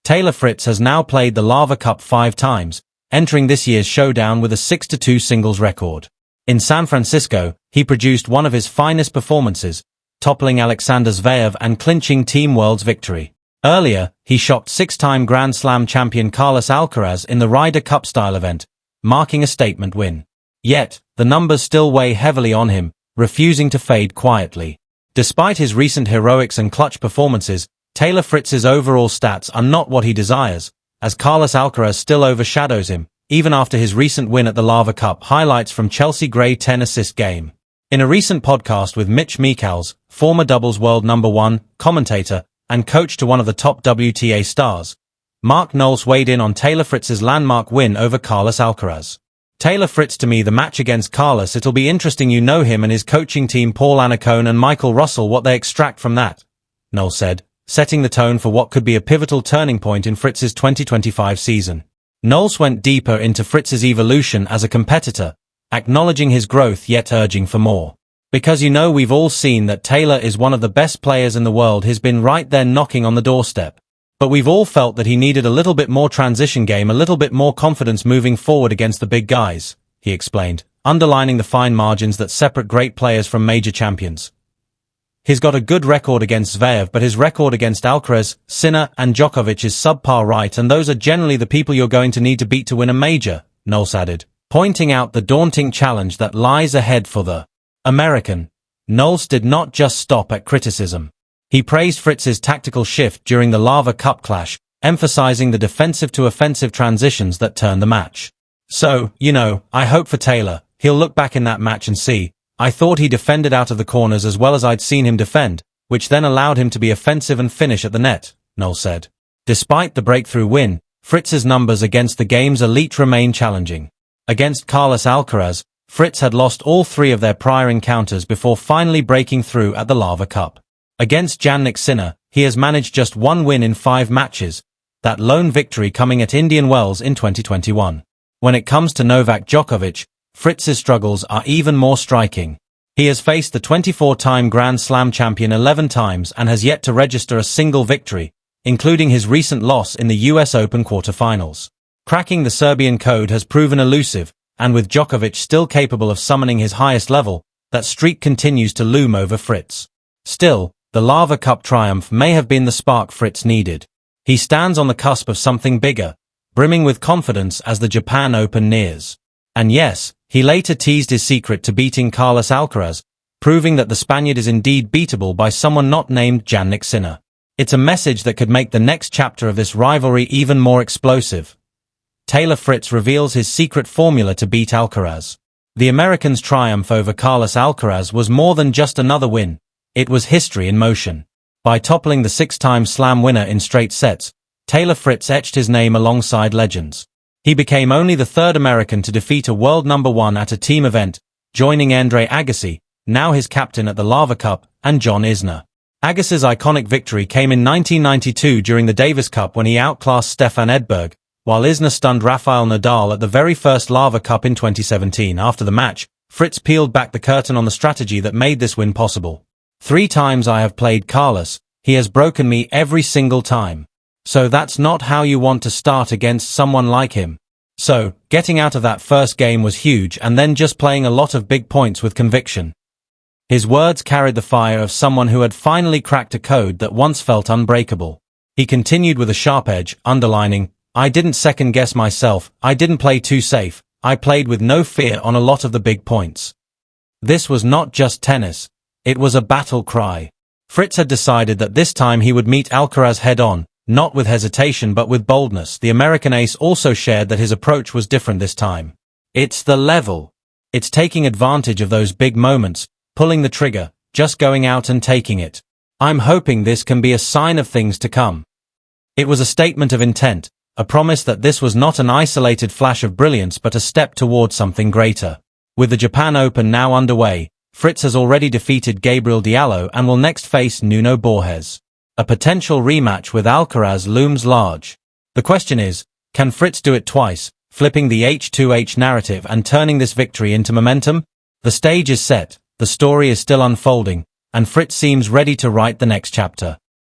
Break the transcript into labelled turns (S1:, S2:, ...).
S1: Taylor Fritz has now played the Laver Cup 5 times, entering this year's showdown with a 6-2 singles record. In San Francisco, he produced one of his finest performances, toppling Alexander Zverev and clinching Team World's victory. Earlier, he shocked 6-time Grand Slam champion Carlos Alcaraz in the Ryder Cup-style event, marking a statement win. Yet, the numbers still weigh heavily on him, refusing to fade quietly. Despite his recent heroics and clutch performances, Taylor Fritz's overall stats are not what he desires, as Carlos Alcaraz still overshadows him, even after his recent win at the Laver Cup. Highlights from Chelsea Gray 10-assist game. In a recent podcast with Mitch Michals, former doubles world #1, commentator, and coach to one of the top WTA stars, Mark Knowles weighed in on Taylor Fritz's landmark win over Carlos Alcaraz. Taylor Fritz: to me, the match against Carlos, it'll be interesting. You know him and his coaching team, Paul Annacone and Michael Russell, what they extract from that, Knowles said, setting the tone for what could be a pivotal turning point in Fritz's 2025 season. Knowles went deeper into Fritz's evolution as a competitor, acknowledging his growth yet urging for more. Because we've all seen that Taylor is one of the best players in the world. He's been right there knocking on the doorstep. But we've all felt that he needed a little bit more transition game, a little bit more confidence moving forward against the big guys, he explained, underlining the fine margins that separate great players from major champions. He's got a good record against Zverev, but his record against Alcaraz, Sinner, and Djokovic is subpar, right? And those are generally the people you're going to need to beat to win a major, Knowles added, pointing out the daunting challenge that lies ahead for the American. Knowles did not just stop at criticism. He praised Fritz's tactical shift during the Laver Cup clash, emphasizing the defensive-to-offensive transitions that turned the match. So, I hope for Taylor, he'll look back in that match and see, I thought he defended out of the corners as well as I'd seen him defend, which then allowed him to be offensive and finish at the net, Knowles said. Despite the breakthrough win, Fritz's numbers against the game's elite remain challenging. Against Carlos Alcaraz, Fritz had lost all 3 of their prior encounters before finally breaking through at the Laver Cup. Against Jannik Sinner, he has managed just 1 win in 5 matches, that lone victory coming at Indian Wells in 2021. When it comes to Novak Djokovic, Fritz's struggles are even more striking. He has faced the 24-time Grand Slam champion 11 times and has yet to register a single victory, including his recent loss in the US Open quarterfinals. Cracking the Serbian code has proven elusive, and with Djokovic still capable of summoning his highest level, that streak continues to loom over Fritz. Still, the Laver Cup triumph may have been the spark Fritz needed. He stands on the cusp of something bigger, brimming with confidence as the Japan Open nears. And yes, he later teased his secret to beating Carlos Alcaraz, proving that the Spaniard is indeed beatable by someone not named Jannik Sinner. It's a message that could make the next chapter of this rivalry even more explosive. Taylor Fritz reveals his secret formula to beat Alcaraz. The American's triumph over Carlos Alcaraz was more than just another win. It was history in motion. By toppling the 6-time Slam winner in straight sets, Taylor Fritz etched his name alongside legends. He became only the 3rd American to defeat a world #1 at a team event, joining Andre Agassi, now his captain at the Laver Cup, and John Isner. Agassi's iconic victory came in 1992 during the Davis Cup when he outclassed Stefan Edberg, while Isner stunned Rafael Nadal at the very first Laver Cup in 2017. After the match, Fritz peeled back the curtain on the strategy that made this win possible. 3 times I have played Carlos, he has broken me every single time. So that's not how you want to start against someone like him. So, getting out of that first game was huge, and then just playing a lot of big points with conviction. His words carried the fire of someone who had finally cracked a code that once felt unbreakable. He continued with a sharp edge, underlining, I didn't second-guess myself, I didn't play too safe, I played with no fear on a lot of the big points. This was not just tennis, it was a battle cry. Fritz had decided that this time he would meet Alcaraz head-on, not with hesitation but with boldness. The American ace also shared that his approach was different this time. It's the level. It's taking advantage of those big moments, pulling the trigger, just going out and taking it. I'm hoping this can be a sign of things to come. It was a statement of intent, a promise that this was not an isolated flash of brilliance but a step towards something greater. With the Japan Open now underway, Fritz has already defeated Gabriel Diallo and will next face Nuno Borges. A potential rematch with Alcaraz looms large. The question is, can Fritz do it twice, flipping the H2H narrative and turning this victory into momentum? The stage is set, the story is still unfolding, and Fritz seems ready to write the next chapter.